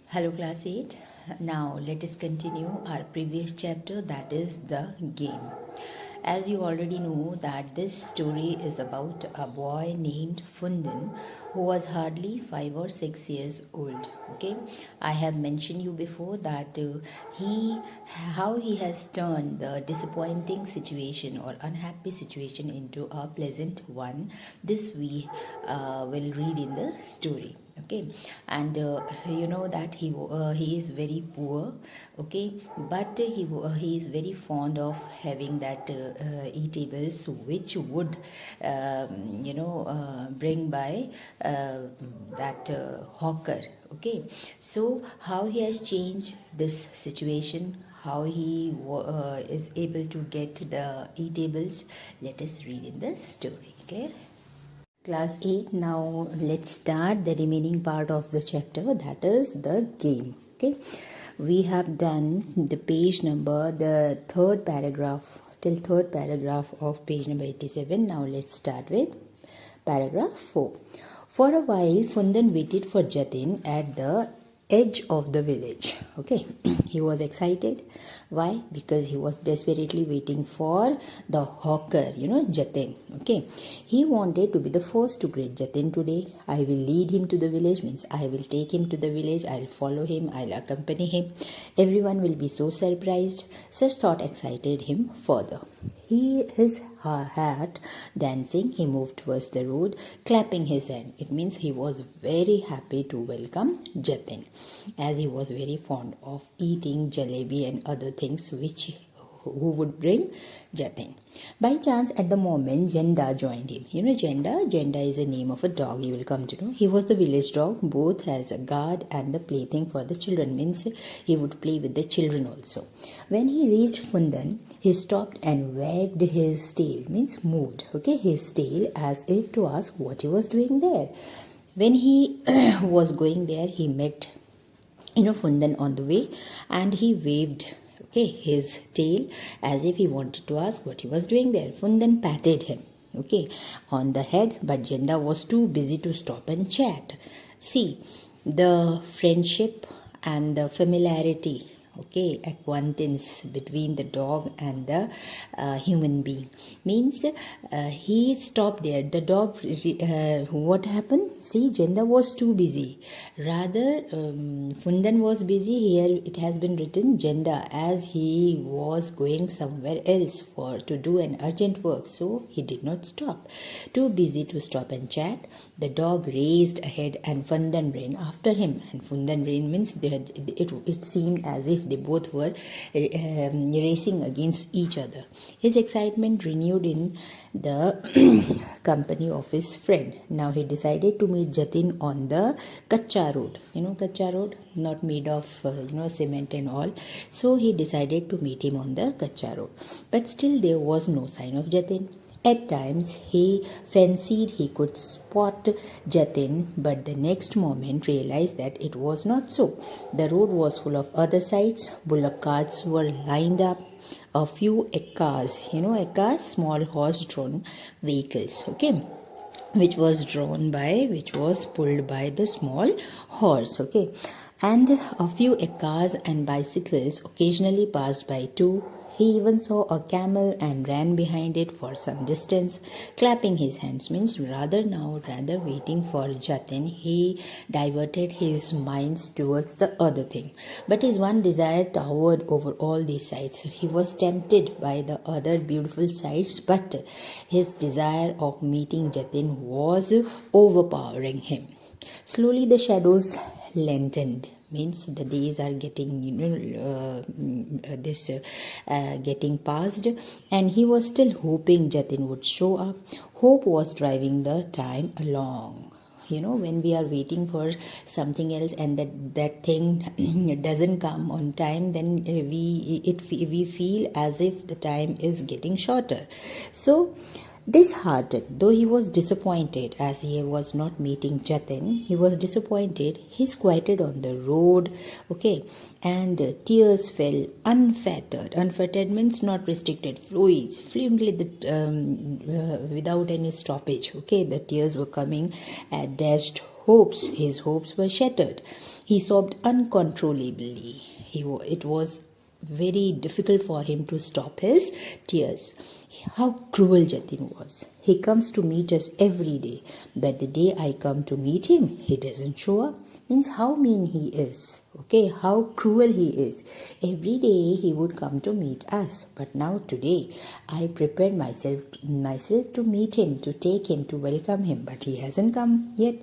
Hello class 8. Now let us continue our previous chapter, that is the game. As you already know that this story is about a boy named Fundan who was hardly 5 or 6 years old. Okay, I have mentioned you before that he how he has turned the disappointing situation or unhappy situation into a pleasant one. This we will read in the story. Okay, and you know that he is very poor. Okay, but he is very fond of having that eatables which would bring by that hawker. Okay, so how he has changed this situation, how he is able to get the eatables, let us read in the story. Okay, Class 8, now let's start the remaining part of the chapter, that is the game. Okay, we have done the third paragraph till third paragraph of page number 87. Now let's start with paragraph 4. For a while, Fundan waited for Jatin at the edge of the village. Okay, he was excited. Why? Because he was desperately waiting for the hawker, Jatin. Okay, he wanted to be the first to greet Jatin today. I will lead him to the village, means I will take him to the village, I'll follow him, I'll accompany him. Everyone will be so surprised. Such thought excited him further. His hat dancing, he moved towards the road, clapping his hand. It means he was very happy to welcome Jatin, as he was very fond of eating jalebi and other things which who would bring Jatin. By chance, at the moment, Jenda joined him. You know Jenda? Jenda is a name of a dog, you will come to know. He was the village dog, both as a guard and the plaything for the children, means he would play with the children also. When he reached Fundan, he stopped and wagged his tail, means moved, okay, his tail as if to ask what he was doing there. When he was going there, he met Fundan on the way, and he waved his tail as if he wanted to ask what he was doing there. Fundan patted him on the head, but Jenda was too busy to stop and chat. See, the friendship and the familiarity, acquaintance between the dog and the human being means he stopped there. The dog, what happened? See, Jenda was too busy. Rather, Fundan was busy. Here it has been written Jenda, as he was going somewhere else to do an urgent work, so he did not stop. Too busy to stop and chat, the dog raced ahead and Fundan ran after him. And Fundan ran means it seemed as if they both were racing against each other. His excitement renewed in the company of his friend. Now he decided to meet Jatin on the Kacha road. Kacha road, not made of cement and all. So he decided to meet him on the Kacha road. But still there was no sign of Jatin. At times he fancied he could spot Jatin, but the next moment realized that it was not so. The road was full of other sights. Bullock carts were lined up. A few ekkas, ekkas, small horse-drawn vehicles, which was pulled by the small horse, and a few ekkas and bicycles occasionally passed by too. He even saw a camel and ran behind it for some distance, clapping his hands. Means rather waiting for Jatin, he diverted his minds towards the other thing. But his one desire towered over all these sights. He was tempted by the other beautiful sights, but his desire of meeting Jatin was overpowering him. Slowly the shadows lengthened, means the days are getting getting past, and he was still hoping Jatin would show up. Hope was driving the time along. When we are waiting for something else and that thing doesn't come on time, then we feel as if the time is getting shorter. So disheartened, though he was disappointed as he was not meeting Jatin, he was disappointed. He squatted on the road, and tears fell unfettered. Unfettered means not restricted, fluently, without any stoppage. The tears were coming, dashed his hopes were shattered. He sobbed uncontrollably. It was very difficult for him to stop his tears. How cruel Jatin was. He comes to meet us every day, but the day I come to meet him, he doesn't show up. Means how mean he is. Okay, how cruel he is. Every day he would come to meet us, but now today I prepared myself to meet him, to take him, to welcome him, but he hasn't come yet.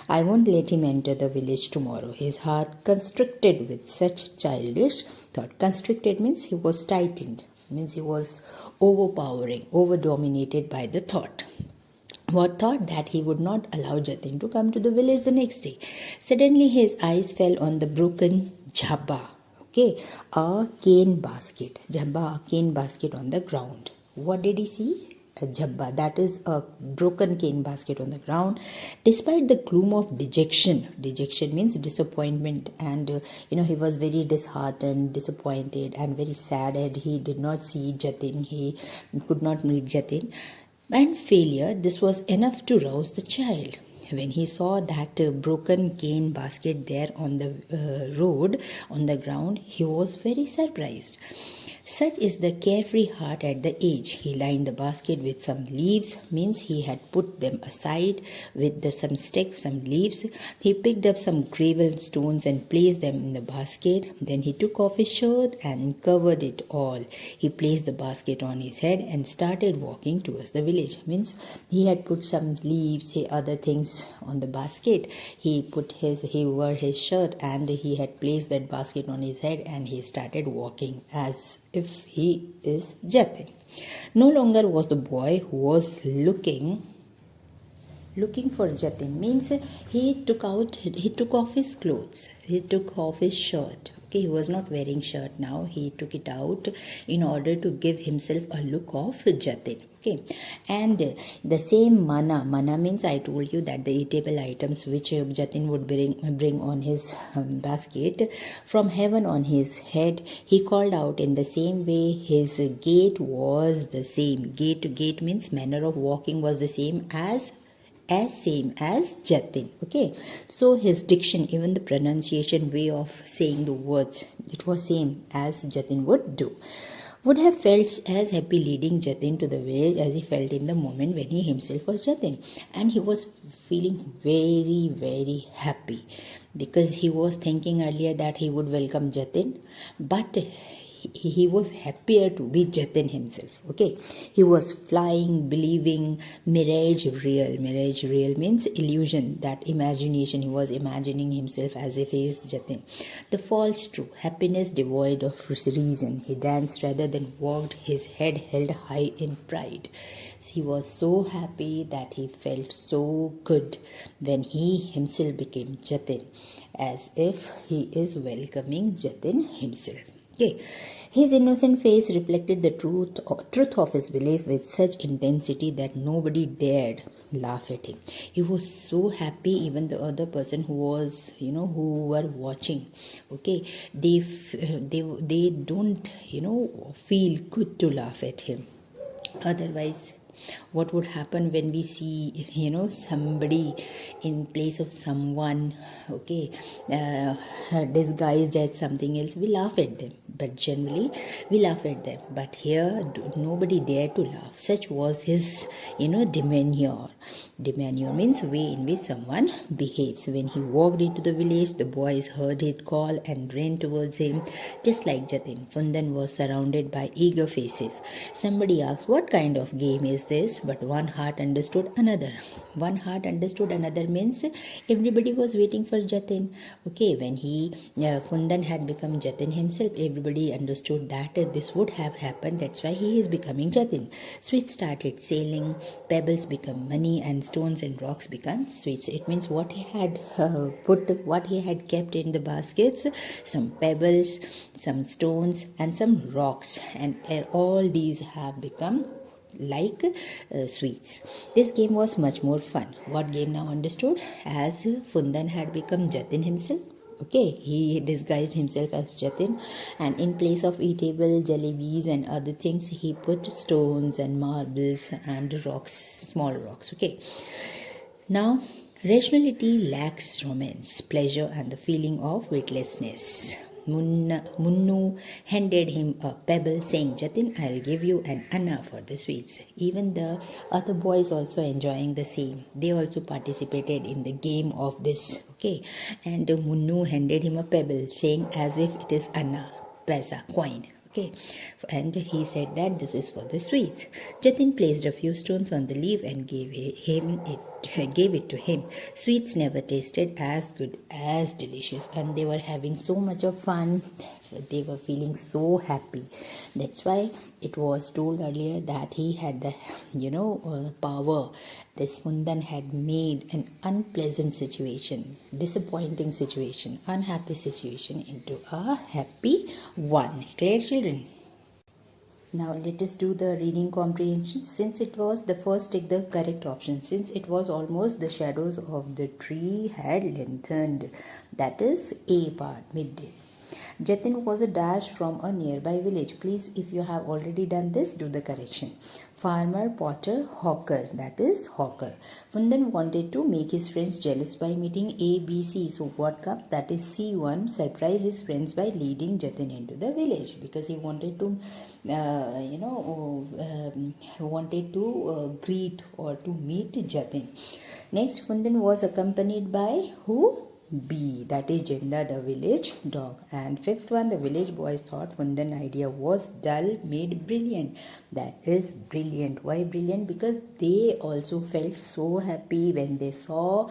I won't let him enter the village tomorrow. His heart constricted with such childish thought. Constricted means he was tightened, means he was overpowering, over dominated by the thought. What thought? That he would not allow Jatin to come to the village the next day. Suddenly his eyes fell on the broken jhabba, okay, a cane basket. Jhabba, a cane basket on the ground. What did he see? A jhabba, that is a broken cane basket on the ground. Despite the gloom of dejection means disappointment, and he was very disheartened, disappointed, and very sad, and he did not see Jatin, he could not meet Jatin, and failure, this was enough to rouse the child. When he saw that broken cane basket there on the road, on the ground, he was very surprised. Such is the carefree heart at the age. He lined the basket with some leaves, means he had put them aside with some sticks, some leaves. He picked up some gravel stones and placed them in the basket. Then he took off his shirt and covered it all. He placed the basket on his head and started walking towards the village. Means he had put some leaves, other things on the basket. He wore his shirt and he had placed that basket on his head, and he started walking as if he is Jatin. No longer was the boy who was looking for Jatin. Means he took off his clothes, he took off his shirt. Okay, he was not wearing shirt now. He took it out in order to give himself a look of Jatin. Okay, and the same mana means, I told you that the eatable items which Jatin would bring on his basket from heaven on his head, he called out in the same way. His gait was the same. Gait means manner of walking was the same as Jatin. Okay, so his diction, even the pronunciation, way of saying the words, it was same as Jatin would do. Would have felt as happy leading Jatin to the village as he felt in the moment when he himself was Jatin. And he was feeling very, very happy, because he was thinking earlier that he would welcome Jatin, but he was happier to be Jatin himself. Okay, he was flying, believing mirage real means illusion, that imagination. He was imagining himself as if he is Jatin. The false true, happiness devoid of reason. He danced rather than walked, his head held high in pride. He was so happy that he felt so good when he himself became Jatin, as if he is welcoming Jatin himself. Okay. His innocent face reflected the truth of his belief with such intensity that nobody dared laugh at him. He was so happy, even the other person who was, who were watching, okay, they don't, feel good to laugh at him. Otherwise, what would happen when we see somebody in place of someone, okay, disguised as something else? We laugh at them, but generally we laugh at them. But here nobody dared to laugh. Such was his demeanor means way in which someone behaves. When he walked into the village, the boys heard it call and ran towards him. Just like Jatin, Fundan was surrounded by eager faces. Somebody asked, what kind of game is this? But one heart understood another. One heart understood another means everybody was waiting for Jatin. Okay, when Fundan had become Jatin himself, everybody understood that this would have happened. That's why he is becoming Jatin. So it started sailing. Pebbles become money, and stones and rocks become sweets. It means what he had kept in the baskets, some pebbles, some stones, and some rocks, and all these have become like sweets. This game was much more fun. What game now understood? As Fundan had become Jatin himself, okay, he disguised himself as Jatin, and in place of eatable jalebis and other things, he put stones and marbles and rocks, small rocks. Okay, now Rationality lacks romance, pleasure, and the feeling of weightlessness. Munnu handed him a pebble, saying, Jatin, I'll give you an anna for the sweets. Even the other boys also enjoying the same. They also participated in the game of this. Okay. And Munnu handed him a pebble, saying, as if it is anna, paisa, coin. Okay, and he said that this is for the sweets. Jatin placed a few stones on the leaf and gave it to him. Sweets never tasted as good, as delicious, and they were having so much of fun. They were feeling so happy. That's why it was told earlier that he had the power. This Fundan had made an unpleasant situation, disappointing situation, unhappy situation into a happy one. Clear, children? Now let us do the reading comprehension. Since it was the first, take the correct option. Since it was almost, the shadows of the tree had lengthened. That is A part, midday. Jatin was a dash from a nearby village. Please, if you have already done this, do the correction. Farmer, potter, hawker. That is hawker. Fundan wanted to make his friends jealous by meeting A, B, C. So what comes? That is C1. Surprise his friends by leading Jatin into the village because he wanted to, greet or to meet Jatin. Next, Fundan was accompanied by who? B, that is Jenda, the village dog. And fifth one, the village boys thought Fundan idea was dull made brilliant. That is brilliant. Why brilliant? Because they also felt so happy when they saw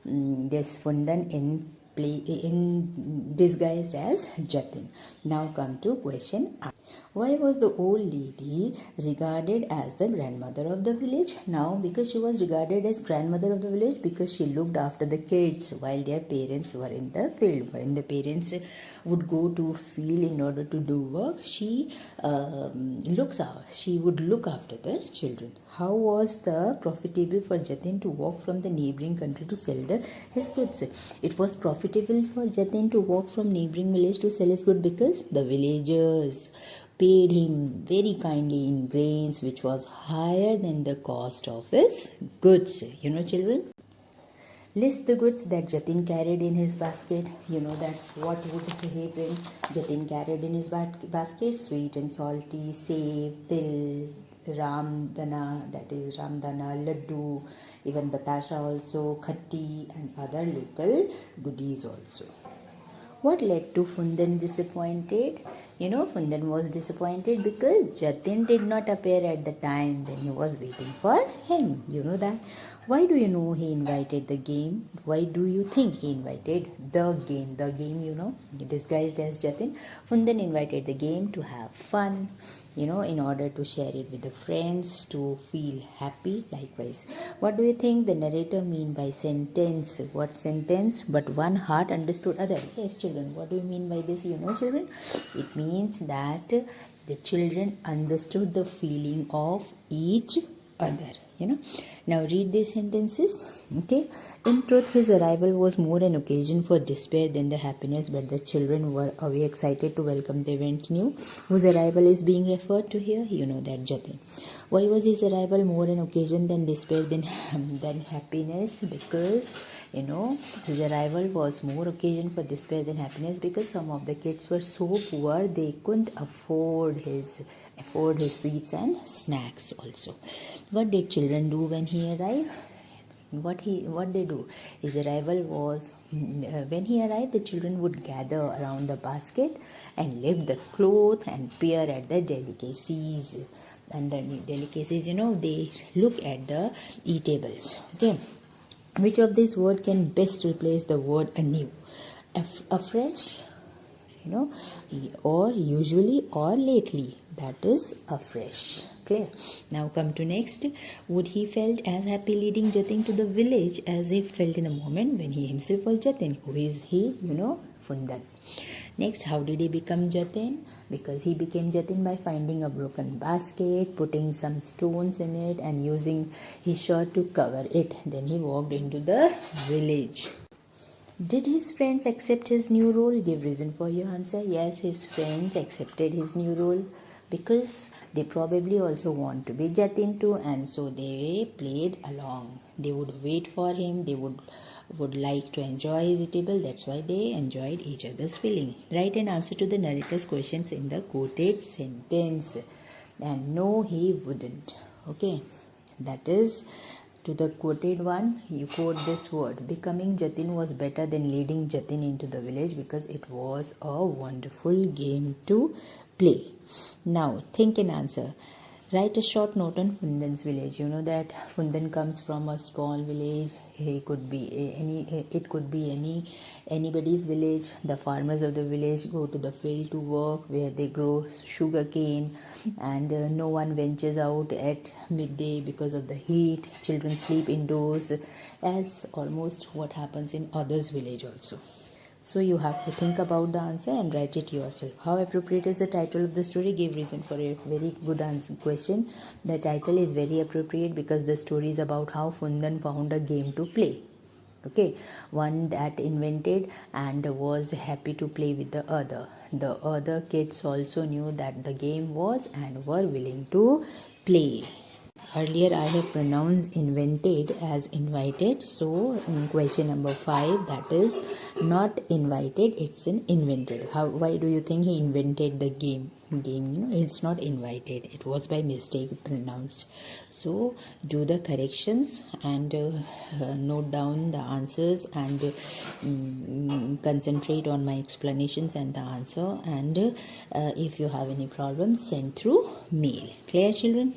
this Fundan in disguised as Jatin. Now come to question. Why was the old lady regarded as the grandmother of the village? Now, because she was regarded as grandmother of the village because she looked after the kids while their parents were in the field. When the parents would go to field in order to do work, she would look after the children. How was the profitable for Jatin to walk from the neighboring country to sell his goods? It was profitable for Jatin to walk from neighboring village to sell his goods because the villagers paid him very kindly in grains, which was higher than the cost of his goods. Children? List the goods that Jatin carried in his basket. You know that what would he bring? Jatin carried in his basket sweet and salty, save, til, ramdana, that is ramdana, laddu, even batasha also, khatti and other local goodies also. What led to Fundan disappointed? Fundan was disappointed because Jatin did not appear at the time when he was waiting for him. You know that. Why do you know he invited the game? Why do you think he invited the game? The game, disguised as Jatin. Fundan invited the game to have fun, in order to share it with the friends, to feel happy. Likewise, what do you think the narrator mean by sentence? What sentence? But one heart understood other. Yes, children, what do you mean by this? Children, it means that the children understood the feeling of each other. Now read these sentences. Okay. In truth, his arrival was more an occasion for despair than the happiness, but the children were away excited to welcome the event new. Whose arrival is being referred to here? That Jatin. Why was his arrival more an occasion than despair than happiness? Because his arrival was more occasion for despair than happiness because some of the kids were so poor they couldn't afford his sweets and snacks also. What did children do when he arrived? What they do? His arrival was when he arrived, the children would gather around the basket and lift the cloth and peer at the delicacies. Underneath delicacies, they look at the eatables. Okay. Which of these words can best replace the word anew? Afresh, or usually or lately. That is afresh. Clear? Now come to next. Would he felt as happy leading Jatin to the village as he felt in the moment when he himself was Jatin? Who is he? Fundan. Next, how did he become Jatin? Because he became Jatin by finding a broken basket, putting some stones in it and using his shirt to cover it. Then he walked into the village. Did his friends accept his new role? Give reason for your answer. Yes, his friends accepted his new role. because they probably also want to be Jatin too, and so they played along. They would wait for him, they would like to enjoy his table. That's why they enjoyed each other's feeling. Write an answer to the narrator's questions in the quoted sentence. And no, he wouldn't. Okay, that is, to the quoted one, you quote this word: becoming Jatin was better than leading Jatin into the village because it was a wonderful game to play. Now think and answer. Write a short note on Fundan's village. You know that Fundan comes from a small village. It could be anybody's village. The farmers of the village go to the field to work, where they grow sugar cane, and no one ventures out at midday because of the heat. Children sleep indoors, as almost what happens in others' village also. So you have to think about the answer and write it yourself. How appropriate is the title of the story? Give reason for a very good answer question. The title is very appropriate because the story is about how Fundan found a game to play. Okay, one that invented and was happy to play with the other. The other kids also knew that the game was and were willing to play. Earlier I have pronounced invented as invited. So in question number 5, that is not invited, it's an invented. Why do you think he invented the game? It's not invited, it was by mistake pronounced. So do the corrections and note down the answers, and concentrate on my explanations and the answer, and if you have any problems, send through mail. Clear, children?